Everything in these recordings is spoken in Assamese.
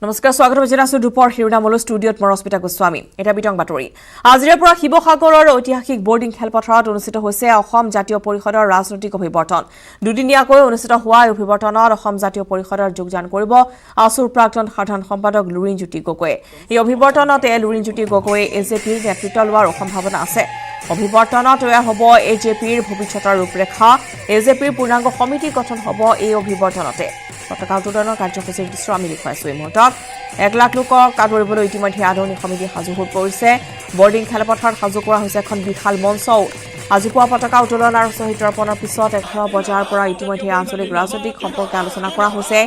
নমস্কাৰ স্বাগতম জনাইছো দুপৰ শিৰোনামলৈ ষ্টুডিঅ'ত মৰস্মিতা গোস্বামী এটা বিতং বাতৰি আজিৰে পৰা শিৱসাগৰৰ ঐতিহাসিক বৰ্ডিং খেলপথাৰত অনুষ্ঠিত হৈছে অসম জাতীয় পৰিষদৰ ৰাজনৈতিক অভিৱৰ্তন দুদিনীয়াকৈ অনুষ্ঠিত হোৱা অভিৱৰ্তনত অসম জাতীয় পৰিষদৰ যোগদান কৰিব আসুৰ প্ৰাক্তন সাধাৰণ সম্পাদক লুৰিণজ্যোতি গগৈয়ে এই অভিৱৰ্তনতে লুৰিণজ্যোতি গগৈয়ে এজেপিৰ নেতৃত্ব লোৱাৰ সম্ভাৱনা আছে অভিৱৰ্তনত তৈয়াৰ হ'ব এজেপিৰ ভৱিষ্যতৰ ৰূপৰেখা এজেপিৰ পূৰ্ণাংগ সমিতি গঠন হ'ব এই অভিৱৰ্তনতে পতাকা উত্তোলনৰ কাৰ্যসূচীৰ দৃশ্য আমি দেখুৱাইছো এই মুহূৰ্তত 1 লাখ লোকক আদৰিবলৈ ইতিমধ্যে আদৰণি সমিতি সাজু হৈ পৰিছে বৰ্ডিং খেলপথাৰত সাজু কৰা হৈছে এখন বিশাল মঞ্চ আজি পুৱা পতাকা উত্তোলন আৰু শ্বহীদ তৰ্পণৰ পিছত 11 বজাৰ পৰা ইতিমধ্যে আঞ্চলিক ৰাজনৈতিক সম্পৰ্কে আলোচনা কৰা হৈছে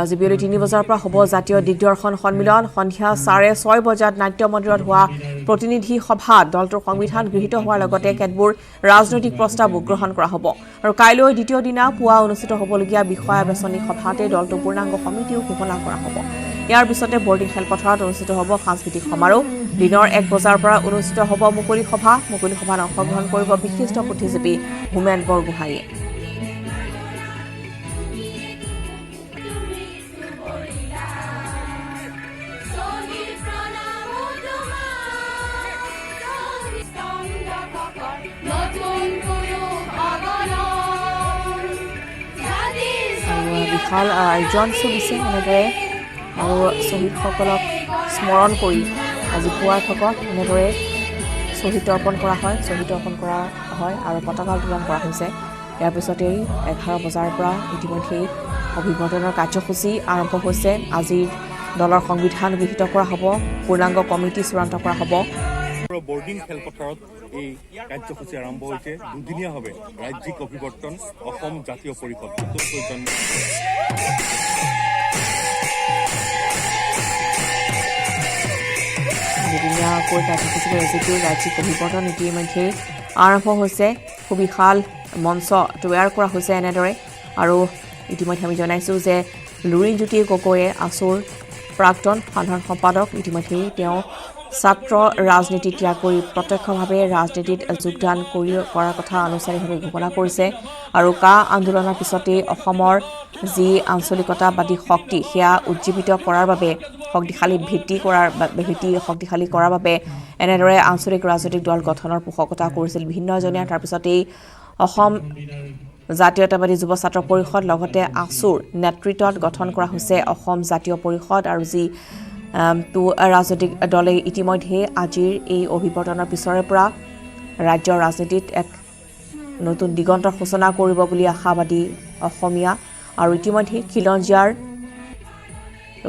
আজি বিয়লি 3 বজাৰ পৰা হ'ব জাতীয় দিগদৰ্শন সন্মিলন সন্ধিয়া 6:30 বজাত নাট্য মন্দিৰত হোৱা প্ৰতিনিধি সভাত দলটোৰ সংবিধান গৃহীত হোৱাৰ লগতে কেতবোৰ ৰাজনৈতিক প্ৰস্তাৱ গ্ৰহণ কৰা হ'ব আৰু কাইলৈ দ্বিতীয় দিনা পুৱা অনুষ্ঠিত হ'বলগীয়া বিষয়া বেচনি সভাতে দলটোৰ পূৰ্ণাংগ সমিতিও ঘোষণা কৰা হ'ব ইয়াৰ পিছতে বৰ্ডিং খেলপথাৰত অনুষ্ঠিত হ'ব সাংস্কৃতিক সমাৰোহ দিনৰ 1 বজাৰ পৰা অনুষ্ঠিত হ'ব মুকলি সভাত অংশগ্ৰহণ কৰিব বিশিষ্ট বুদ্ধিজীৱী হোমেন বৰগোহাঁইয়ে বিশাল আয়োজন চলিছে এনেদৰে আৰু শ্বহীদসকলক স্মৰণ কৰি আজি পুৱাৰ ভাগত এনেদৰে শ্বহীদ তৰ্পণ কৰা হয় আৰু পতাকা উত্তোলন কৰা হৈছে ইয়াৰ পিছতেই 11 বজাৰ পৰা ইতিমধ্যেই অভিৱৰ্তনৰ কাৰ্যসূচী আৰম্ভ হৈছে আজিৰ দলৰ সংবিধান গৃহীত কৰা হ'ব পূৰ্ণাংগ কমিটি চূড়ান্ত কৰা হ'ব বৰ্ডিং খেলপথাৰত এই কাৰ্যসূচী আৰম্ভ হৈছে দুদিনীয়াভাৱে ৰাজ্যিক অভিৱৰ্তন অসম জাতীয় পৰিষদ দুদিনীয়াকৈ কাৰ্যসূচী এজেপিৰ ৰাজ্যিক অভিৱৰ্তন ইতিমধ্যে আৰম্ভ হৈছে সুবিশাল মঞ্চ তৈয়াৰ কৰা হৈছে এনেদৰে আৰু ইতিমধ্যে আমি জনাইছোঁ যে লুৰিণজ্যোতি গগৈয়ে আসুৰ প্ৰাক্তন সাধাৰণ সম্পাদক ইতিমধ্যে তেওঁ ছাত্ৰ ৰাজনীতি ত্যাগ কৰি প্ৰত্যক্ষভাৱে ৰাজনীতিত যোগদান কৰাৰ কথা আনুষ্ঠানিকভাৱে ঘোষণা কৰিছে আৰু কা আন্দোলনৰ পিছতেই অসমৰ যি আঞ্চলিকতাবাদী শক্তি সেয়া উজ্জীৱিত কৰাৰ বাবে শক্তিশালী কৰাৰ বাবে এনেদৰে আঞ্চলিক ৰাজনৈতিক দল গঠনৰ পোষকতা কৰিছিল বিভিন্নজনে তাৰপিছতেই অসম জাতীয়তাবাদী যুৱ ছাত্ৰ পৰিষদ লগতে আসুৰ নেতৃত্বত গঠন কৰা হৈছে অসম জাতীয় পৰিষদ আৰু যি ৰাজনৈতিক দলে ইতিমধ্যে আজিৰ এই অভিৱৰ্তনৰ পিছৰে পৰা ৰাজ্যৰ ৰাজনীতিত এক নতুন দিগন্তৰ সূচনা কৰিব বুলি আশাবাদী অসমীয়া আৰু ইতিমধ্যে খিলঞ্জীয়াৰ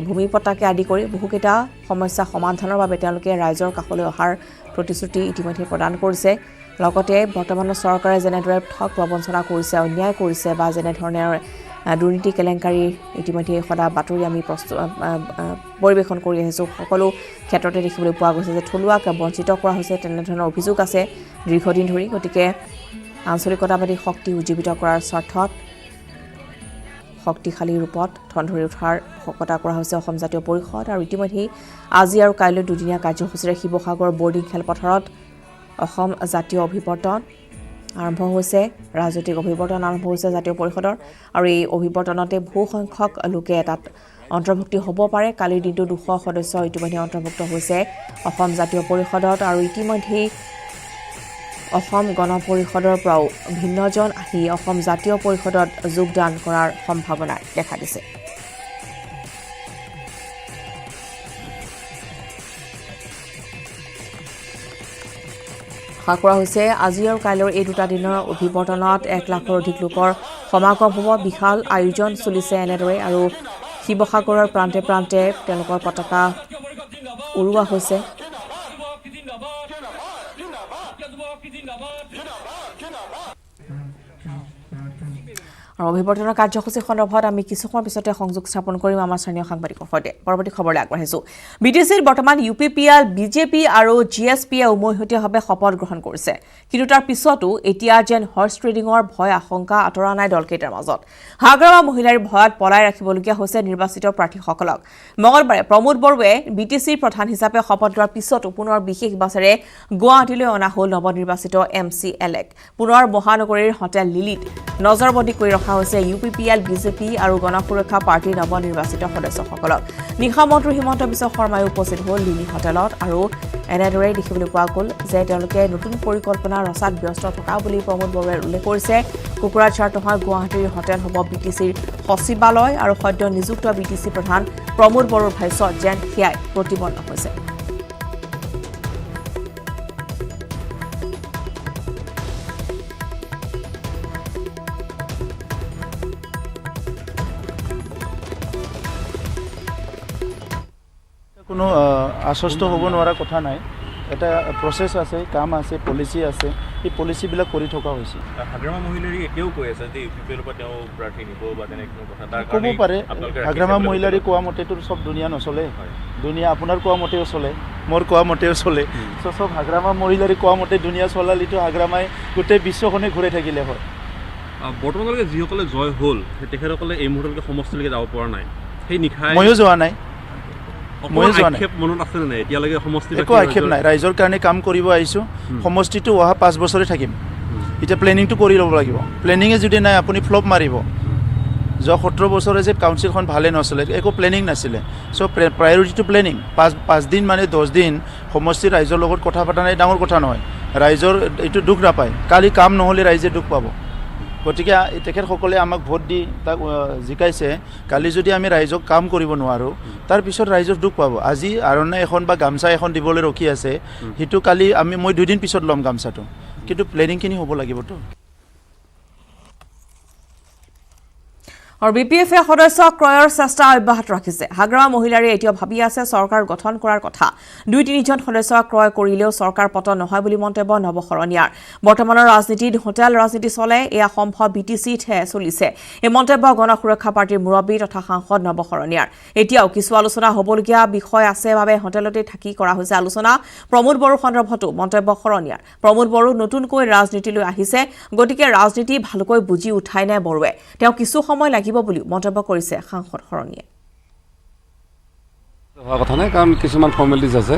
ভূমি পতাকে আদি কৰি বহুকেইটা সমস্যা সমাধানৰ বাবে তেওঁলোকে ৰাইজৰ কাষলৈ অহাৰ প্ৰতিশ্ৰুতি ইতিমধ্যে প্ৰদান কৰিছে লগতে বৰ্তমানৰ চৰকাৰে যেনেদৰে ঠগ প্ৰবঞ্চনা কৰিছে অন্যায় কৰিছে বা যেনেধৰণে দুৰ্নীতি কেলেংকাৰী ইতিমধ্যে সদা বাতৰি আমি পৰিৱেশন কৰি আহিছোঁ সকলো ক্ষেত্ৰতে দেখিবলৈ পোৱা গৈছে যে থলুৱাক বঞ্চিত কৰা হৈছে তেনেধৰণৰ অভিযোগ আছে দীৰ্ঘদিন ধৰি গতিকে আঞ্চলিকতাবাদী শক্তি উজ্জীৱিত কৰাৰ স্বাৰ্থত শক্তিশালী ৰূপত ঠন ধৰি উঠাৰ পোষকতা কৰা হৈছে অসম জাতীয় পৰিষদ আৰু ইতিমধ্যে আজি আৰু কাইলৈ দুদিনীয়া কাৰ্যসূচীৰে শিৱসাগৰ বৰ্ডিং খেলপথাৰত অসম জাতীয় অভিৱৰ্তন আৰম্ভ হৈছে ৰাজনৈতিক অভিৱৰ্তন আৰম্ভ হৈছে জাতীয় পৰিষদৰ আৰু এই অভিৱৰ্তনতে বহু সংখ্যক লোকে তাত অন্তৰ্ভুক্তি হ'ব পাৰে কালিৰ দিনটো 200 সদস্য ইতিমধ্যে অন্তৰ্ভুক্ত হৈছে অসম জাতীয় পৰিষদত আৰু ইতিমধ্যে অসম গণ পৰিষদৰ পৰাও ভিন্নজন আহি অসম জাতীয় পৰিষদত যোগদান কৰাৰ সম্ভাৱনা দেখা দিছে আশা কৰা হৈছে আজি আৰু কাইলৈৰ এই দুটা দিনৰ অভিৱৰ্তনত 1 লাখৰ অধিক লোকৰ সমাগম হ'ব বিশাল আয়োজন চলিছে এনেদৰে আৰু শিৱসাগৰৰ প্ৰান্তে প্ৰান্তে তেওঁলোকৰ পতাকা উৰুৱা হৈছে আৰু অভিৱৰ্তনৰ কাৰ্যসূচী সন্দৰ্ভত আমি কিছু সময় পিছতে সংযোগ স্থাপন কৰিম আমাৰ স্থানীয় সাংবাদিকৰ সৈতে পৰৱৰ্তী খবৰলৈ আগবাঢ়িছোঁ বিটিচিৰ বৰ্তমান ইউপিপিএল বিজেপি আৰু জিএছপিয়ে উমৈহতীয়াভাৱে শপত গ্ৰহণ কৰিছে কিন্তু তাৰ পিছতো এতিয়া যেন হৰ্চ ট্ৰেডিঙৰ ভয় আশংকা আঁতৰা নাই দলকেইটাৰ মাজত হাগ্ৰামা মহিলাৰ ভয়ত পলাই ৰাখিবলগীয়া হৈছে নিৰ্বাচিত প্ৰাৰ্থীসকলক মঙলবাৰে প্ৰমোদ বড়োৱে বিটিচিৰ প্ৰধান হিচাপে শপত লোৱাৰ পিছতো পুনৰ বিশেষ বাছেৰে গুৱাহাটীলৈ অনা হ'ল নৱনিৰ্বাচিত MCLক পুনৰ মহানগৰীৰ হোটেল লিলিত নজৰবন্দী কৰি ৰখা হৈছে ইউপিপিএল বিজেপি আৰু গণসুৰক্ষা পাৰ্টিৰ নৱনিৰ্বাচিত সদস্যসকলক নিশা মন্ত্ৰী হিমন্ত বিশ্ব শৰ্মাই উপস্থিত হ'ল লিলি হোটেলত আৰু এনেদৰে দেখিবলৈ পোৱা গ'ল যে তেওঁলোকে নতুন পৰিকল্পনা ৰচাত ব্যস্ত থকা বুলি প্ৰমোদ বড়োৱে উল্লেখ কৰিছে কুকুৰাঝাৰ নহয় গুৱাহাটীৰ হোটেল হ'ব বিটিচিৰ সচিবালয় আৰু সদ্য নিযুক্ত বিটিচি প্ৰধান প্ৰমোদ বড়োৰ ভাষ্য যেন সেয়াই প্ৰতিবন্ধ হৈছে কোনো আশ্বস্ত হ'ব নোৱাৰা কথা নাই এটা প্ৰচেছ আছে কাম আছে পলিচি আছে এই পলিচিবিলাক কৰি থকা হৈছে হাগ্ৰামা মহিলাৰী এতিয়াও কৈ আছে যে ইউপিপিএলৰ পৰা তেওঁ প্ৰাৰ্থী নিব বা তেনে কোনো কথা তাৰ ক'ব পাৰে হাগ্ৰামা মহিলাৰী কোৱা মতেতো চব দুনিয়া নচলে দুনিয়া আপোনাৰ কোৱা মতেও চলে মোৰ কোৱা মতেও চলে চব হাগ্ৰামা মহিলাৰী কোৱা মতে দুনিয়া চলালিতো হাগ্ৰামাই গোটেই বিশ্বখনে ঘূৰাই থাকিলে হয় বৰ্তমানলৈকে যিসকলে জয় হ'ল তেখেতসকলে এই মুহূৰ্তলৈকে সমষ্টিলৈকে যাব পৰা নাই সেই নিশাই ময়ো যোৱা নাই মনত আছে নে এতিয়ালৈকে সমষ্টি একো আক্ষেপ নাই ৰাইজৰ কাৰণে কাম কৰিব আহিছোঁ সমষ্টিটো অহা 5 বছৰে থাকিম এতিয়া প্লেনিংটো কৰি ল'ব লাগিব প্লেনিঙে যদি নাই আপুনি ফ্লপ মাৰিব যোৱা 17 বছৰে যে কাউন্সিলখন ভালে নচলে একো প্লেনিং নাছিলে চ' প্ৰায়ৰিটিটো প্লেনিং 5 দিন মানে 10 দিন সমষ্টিৰ ৰাইজৰ লগত কথা পতা নাই ডাঙৰ কথা নহয় ৰাইজৰ এইটো দুখ নাপায় কালি কাম নহ'লে ৰাইজে দুখ পাব গতিকে তেখেতসকলে আমাক ভোট দি তাক জিকাইছে কালি যদি আমি ৰাইজক কাম কৰিব নোৱাৰোঁ তাৰপিছত ৰাইজৰ দুখ পাব আজি আৰণ্য এখন বা গামচা এখন দিবলৈ ৰখি আছে সেইটো কালি মই 2 দিন পিছত ল'ম গামচাটো কিন্তু প্লেনিংখিনি হ'ব লাগিবতো আৰু বিপিএফে সদস্য ক্ৰয়ৰ চেষ্টা অব্যাহত ৰাখিছে হাগ্ৰামা মহিলাৰে এতিয়া ভাবি আছে চৰকাৰ গঠন কৰাৰ কথা 2-3 জন সদস্য ক্ৰয় কৰিলেও চৰকাৰ পতন নহয় বুলি মন্তব্য নৱশৰণীয়াৰ বৰ্তমানৰ ৰাজনীতিত হোটেল ৰাজনীতি চলে এয়া সম্ভৱ বিটিচিতহে চলিছে এই মন্তব্য গণসুৰক্ষা পাৰ্টিৰ মুৰব্বী তথা সাংসদ নৱশৰণীয়াৰ এতিয়াও কিছু আলোচনা হ'বলগীয়া বিষয় আছে বাবে হোটেলতে থাকি কৰা হৈছে আলোচনা প্ৰমোদ বড়োৰ সন্দৰ্ভতো মন্তব্য শৰণীয়াৰ প্ৰমোদ বড়ো নতুনকৈ ৰাজনীতিলৈ আহিছে গতিকে ৰাজনীতি ভালকৈ বুজি উঠাই নাই বড়োৱে তেওঁ কিছু সময় লাগিব বুলি মন্তব্য কৰিছে সাংসদ শৰণীয়ে হোৱা কথা নাই কাৰণ কিছুমান ফৰ্মেলিটিজ আছে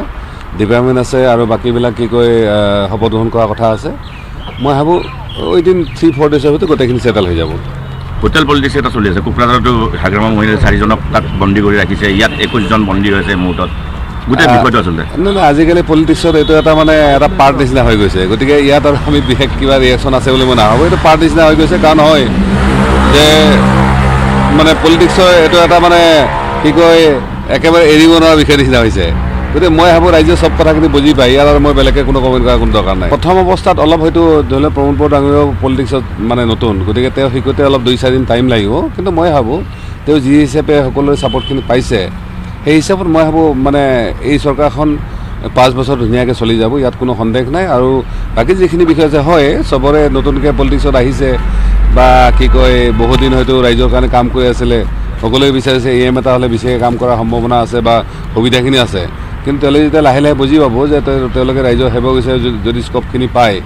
ডিপাৰ্টমেণ্ট আছে আৰু বাকীবিলাক কি কয় শপত গ্ৰহণ কৰাৰ কথা আছে মই ভাবোঁ উইদিন 3-4 ডেজৰ ভিতৰত গোটেইখিনি ছেটেল হৈ যাব হোটেল পলিটিক্স এটা চলি আছে কোকৰাঝাৰতো হাগ্ৰামা মহিলাই 4জনক তাত বন্দী কৰি ৰাখিছে ইয়াত 21জন বন্দী হৈছে মুহূৰ্তত গোটেই বিষয়টো আচলতে নাই আজিকালি পলিটিক্সত এইটো এটা মানে এটা পাৰ্ট নিচিনা হৈ গৈছে গতিকে ইয়াত আৰু আমি বিশেষ কিবা ৰিয়েকশ্যন আছে বুলি মই নাভাবোঁ এইটো পাৰ্ট নিচিনা হৈ গৈছে কাৰণ হয় যে মানে পলিটিক্সৰ এইটো এটা মানে কি কয় একেবাৰে এৰিব নোৱাৰা বিষয় নিচিনা হৈছে গতিকে মই ভাবোঁ ৰাইজে চব কথাখিনি বুজি পায় ইয়াৰ আৰু মই বেলেগকৈ কোনো কমেণ্ট কৰাৰ কোনো দৰকাৰ নাই প্ৰথম অৱস্থাত অলপ হয়তো ধৰি লওক প্ৰমোদ বড়ো ডাঙৰীয়াও পলিটিক্সত মানে নতুন গতিকে তেওঁ শিকোঁতে অলপ 2-4 দিন টাইম লাগিব কিন্তু মই ভাবোঁ তেওঁ যি হিচাপে সকলোৰে ছাপৰ্টখিনি পাইছে সেই হিচাপত মই ভাবোঁ মানে এই চৰকাৰখন 5 বছৰ ধুনীয়াকৈ চলি যাব ইয়াত কোনো সন্দেহ নাই আৰু বাকী যিখিনি বিষয় আছে হয় চবৰে নতুনকৈ পলিটিক্সত আহিছে বা কি কয় বহুদিন হয়তো ৰাইজৰ কাৰণে কাম কৰি আছিলে সকলোৱে বিচাৰিছে EM এটা হ'লে বেছিকৈ কাম কৰাৰ সম্ভাৱনা আছে বা সুবিধাখিনি আছে কিন্তু তেওঁলোকে যেতিয়া লাহে লাহে বুজি পাব যে তেওঁলোকে ৰাইজৰ সেৱক হিচাপে যদি স্কপখিনি পায়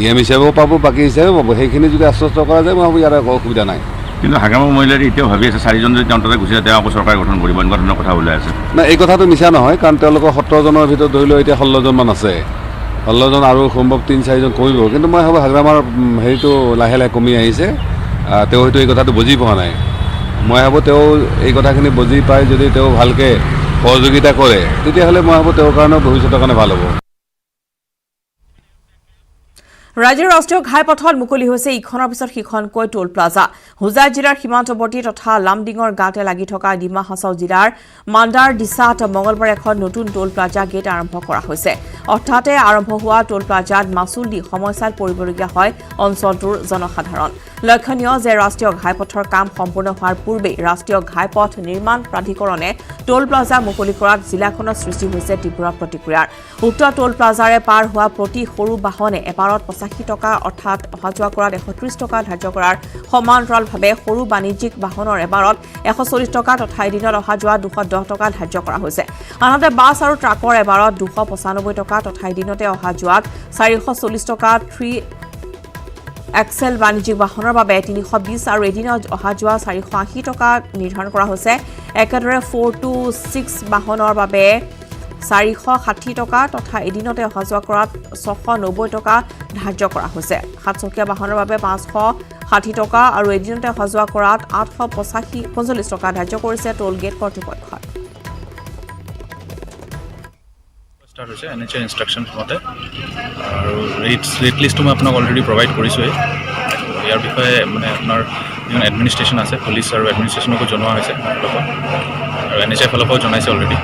EM হিচাপেও পাব বাকী হিচাপেও পাব সেইখিনি যদি আশ্বস্ত কৰা যায় মই ভাবোঁ ইয়াৰ একো অসুবিধা নাই কিন্তু হাগ্ৰামা মহিলাৰী এতিয়াও ভাবি আছে 4জন যদি তেওঁ তাতে গুচি যায় তেওঁ আকৌ চৰকাৰ গঠন কৰিব এনেকুৱা ধৰণৰ কথা ওলাই আছে নাই এই কথাটো মিছা নহয় কাৰণ তেওঁলোকৰ 17 জনৰ ভিতৰত ধৰি লওক এতিয়া 16জনমান আছে 16জন আৰু সম্ভৱ 3-4জন কমিব কিন্তু মই ভাবোঁ হাগ্ৰামাৰ হেৰিটো লাহে লাহে কমি আহিছে তেওঁ হয়তো এই কথাটো বুজি পোৱা নাই মই ভাবোঁ তেওঁ এই কথাখিনি বুজি পাই যদি তেওঁ ভালকৈ সহযোগিতা কৰে তেতিয়াহ'লে মই ভাবোঁ তেওঁৰ কাৰণেও ভৱিষ্যতৰ কাৰণে ভাল হ'ব ৰাজ্যৰ ৰাষ্ট্ৰীয় ঘাইপথত মুকলি হৈছে ইখনৰ পিছত সিখনকৈ টোল প্লাজা হুজাই জিলাৰ সীমান্তৱৰ্তী তথা লামডিঙৰ গাঁতে লাগি থকা ডিমা হাছাও জিলাৰ মাণ্ডাৰ দিছাত মঙলবাৰে এখন নতুন টোল প্লাজা গেট আৰম্ভ কৰা হৈছে অৰ্থাতে আৰম্ভ হোৱা টোল প্লাজাত মাচুল দি সমস্যাত পৰিবলগীয়া হয় অঞ্চলটোৰ জনসাধাৰণ লক্ষণীয় যে ৰাষ্ট্ৰীয় ঘাইপথৰ কাম সম্পূৰ্ণ হোৱাৰ পূৰ্বে ৰাষ্ট্ৰীয় ঘাইপথ নিৰ্মাণ প্ৰাধিকৰণে টোল প্লাজা মুকলি কৰাত জিলাখনৰ সৃষ্টি হৈছে তীব্ৰ প্ৰতিক্ৰিয়াৰ উক্ত টোল প্লাজাৰে পাৰ হোৱা প্ৰতি সৰু বাহনে এপাৰত 85 টকা অৰ্থাৎ অহা যোৱা কৰাত 130 টকা ধাৰ্য কৰাৰ সমান্তৰালভাৱে সৰু বাণিজ্যিক বাহনৰ এবাৰত 140 টকা তথা এদিনত অহা যোৱা 210 টকা ধাৰ্য কৰা হৈছে আনহাতে বাছ আৰু ট্ৰাকৰ এবাৰত 295 টকা তথা এদিনতে অহা যোৱাত 440 টকা 3 এক্সেল বাণিজ্যিক বাহনৰ বাবে 320 আৰু এদিনত অহা যোৱা 480 টকা নিৰ্ধাৰণ কৰা হৈছে একেদৰে 4 to 6 বাহনৰ বাবে 460 টকা তথা এদিনতে অহা যোৱা কৰাত 690 টকা ধাৰ্য কৰা হৈছে 7 চকীয়া বাহনৰ বাবে 560 টকা আৰু এদিনতে অহা যোৱা কৰাত 845 টকা ধাৰ্য কৰিছে টোল গেট কৰ্তৃপক্ষই স্টাৰ্ট হৈছে NHA ইনষ্ট্ৰাকশ্যনছ মতে আৰু ৰেট লিষ্টটো মই আপোনাক অলৰেডি প্ৰভাইড কৰিছোঁৱেই ইয়াৰ বিষয়ে মানে আপোনাৰ যিমান এডমিনিষ্ট্ৰেশ্যন আছে পুলিচ আৰু এডমিনিষ্ট্ৰেশ্যনকো জনোৱা হৈছে আৰু NHA ফালৰ পৰাও জনাইছে অলৰেডি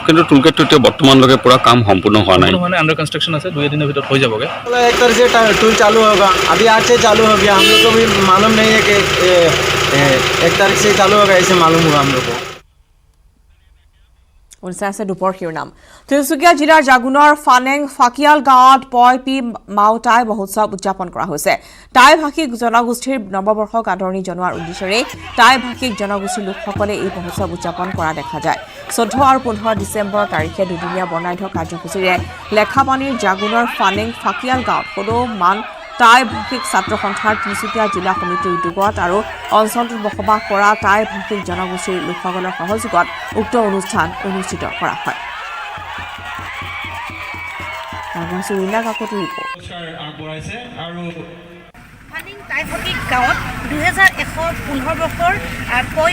কিন্তু টুলগেটটো এতিয়া বৰ্তমানলৈকে পুৰা কাম সম্পূৰ্ণ হোৱা নাই মানে আণ্ডাৰ কনষ্ট্ৰাকশ্যন আছে 2 দিনৰ ভিতৰত হৈ যাবগৈ 1 तारीख से टूल चालू होगा अभी आज से चालू हो गया हम लोग को भी मालूम नहीं है कि 1 तारीख से चालू होगा ऐसे मालूम हुआ हम लोग को আছে দুপৰ শিৰোনাম তিনিচুকীয়া জিলাৰ জাগুনৰ ফানেং ফাকিয়াল গাঁৱত পি মাও টাই মহোৎসৱ উদযাপন কৰা হৈছে টাই ভাষিক জনগোষ্ঠীৰ নৱবৰ্ষক আদৰণি জনোৱাৰ উদ্দেশ্যেৰে টাই ভাষিক জনগোষ্ঠীৰ লোকসকলে এই মহোৎসৱ উদযাপন কৰা দেখা যায় 14 আৰু 15 ডিচেম্বৰ তাৰিখে দুদিনীয়া বৰ্ণাঢ্য কাৰ্যসূচীৰে লেখাপানীৰ জাগুনৰ ফানেং ফাকিয়াল গাঁৱত সদৌ মান টাই ভাষিক ছাত্ৰ সন্থাৰ তিনিচুকীয়া জিলা সমিতিৰ উদ্যোগত আৰু অঞ্চলটোত বসবাস কৰা টাই ভাষিক জনগোষ্ঠীৰ লোকসকলৰ সহযোগত উক্ত অনুষ্ঠান অনুষ্ঠিত কৰা হয় ফানিং টাই ভাষিক গাঁৱত 2115 বৰ্ষৰ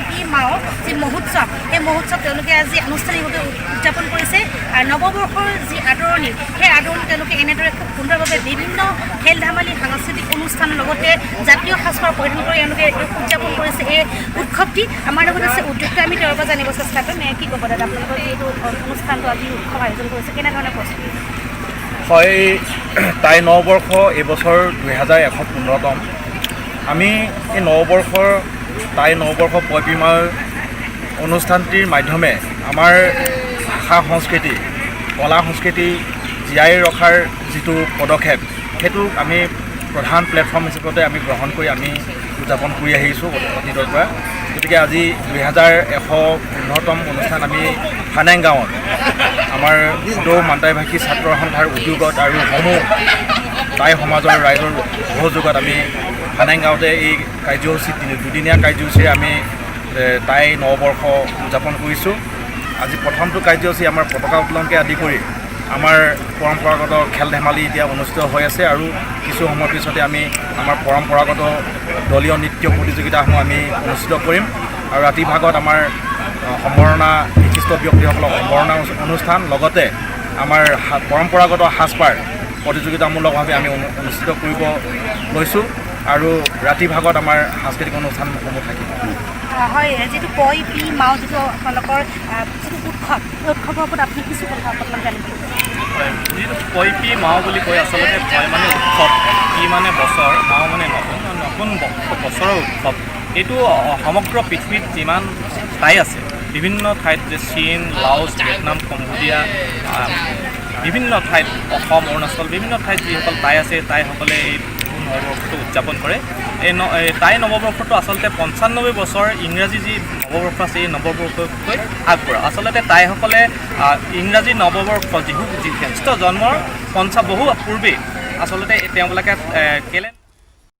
পি মাও যি মহোৎসৱ সেই মহোৎসৱ তেওঁলোকে আজি আনুষ্ঠানিকভাৱে উদযাপন কৰিছে আৰু নৱবৰ্ষৰ যি আদৰণি সেই আদৰণি তেওঁলোকে এনেদৰে খুব সুন্দৰভাৱে বিভিন্ন খেল ধেমালি সাংস্কৃতিক অনুষ্ঠানৰ লগতে জাতীয় সাজপাৰ পৰিধান কৰি তেওঁলোকে উদযাপন কৰিছে এই উৎসৱটি আমাৰ লগত আছে উদ্যোগটো আমি তেওঁৰ পৰা জানিব চেষ্টা কৰিম কি ক'ব দাদা আপোনালোকৰ এইটো অনুষ্ঠানটো আজি উৎসৱ আয়োজন কৰিছে কেনেধৰণে প্ৰস্তুতি হয় টাই নৱবৰ্ষ এইবছৰ 2115তম আমি এই নৱবৰ্ষৰ টাই নৱবৰ্ষ পয়পীমাৰ অনুষ্ঠানটিৰ মাধ্যমে আমাৰ ভাষা সংস্কৃতি কলা সংস্কৃতি জীয়াই ৰখাৰ যিটো পদক্ষেপ সেইটো আমি প্ৰধান প্লেটফৰ্ম হিচাপতে আমি গ্ৰহণ কৰি আমি উদযাপন কৰি আহিছোঁ অতীতৰ পৰা গতিকে আজি 2115তম অনুষ্ঠান আমি ফানেং গাঁৱত আমাৰ সদৌ মানটাই ভাষী ছাত্ৰ সন্থাৰ উদ্যোগত আৰু সমূহ টাই সমাজৰ ৰাইজৰ সহযোগত আমি ফানেং গাঁৱতে এই কাৰ্যসূচী দুদিনীয়া কাৰ্যসূচীৰে আমি টাই নৱবৰ্ষ উদযাপন কৰিছোঁ আজি প্ৰথমটো কাৰ্যসূচী আমাৰ পতাকা উত্তোলনকে আদি কৰি আমাৰ পৰম্পৰাগত খেল ধেমালি এতিয়া অনুষ্ঠিত হৈ আছে আৰু কিছু সময়ৰ পিছতে আমি আমাৰ পৰম্পৰাগত দলীয় নৃত্য প্ৰতিযোগিতাসমূহ আমি অনুষ্ঠিত কৰিম আৰু ৰাতি ভাগত আমাৰ সম্বৰ্ধনা বিশিষ্ট ব্যক্তিসকলক সম্বৰ্ধনা অনুষ্ঠান লগতে আমাৰ পৰম্পৰাগত সাজপাৰ প্ৰতিযোগিতামূলকভাৱে আমি অনুষ্ঠিত কৰিব লৈছোঁ আৰু ৰাতি ভাগত আমাৰ সাংস্কৃতিক অনুষ্ঠানসমূহ থাকিব হয় যিটো পি মাও যিটো আপোনালোকৰ যিটো উৎসৱ এই উৎসৱৰ ওপৰত আপুনি কিছু কথা আপোনাক জানিব যিটো পি মাও বুলি কয় আচলতে পয় মানে উৎসৱ পি মানে বছৰ মাও মানে নতুন বছৰৰ উৎসৱ এইটো সমগ্ৰ পৃথিৱীত যিমান ঠাই আছে বিভিন্ন ঠাইত যে চীন লাওছ ভিয়েটনাম কম্বোডিয়া বিভিন্ন ঠাইত অসম অৰুণাচল বিভিন্ন ঠাইত যিসকল টাই আছে টাইসকলে এই নৱবৰ্ষটো উদযাপন কৰে এই টাই নৱবৰ্ষটো আচলতে 95 বছৰ ইংৰাজী যি নৱবৰ্ষ আছে এই নৱবৰ্ষতকৈ আগবঢ়া আচলতে টাইসকলে ইংৰাজী নৱবৰ্ষ যিটো জ্যেষ্ঠ জন্মৰ বহু পূৰ্বেই আচলতে তেওঁলোকে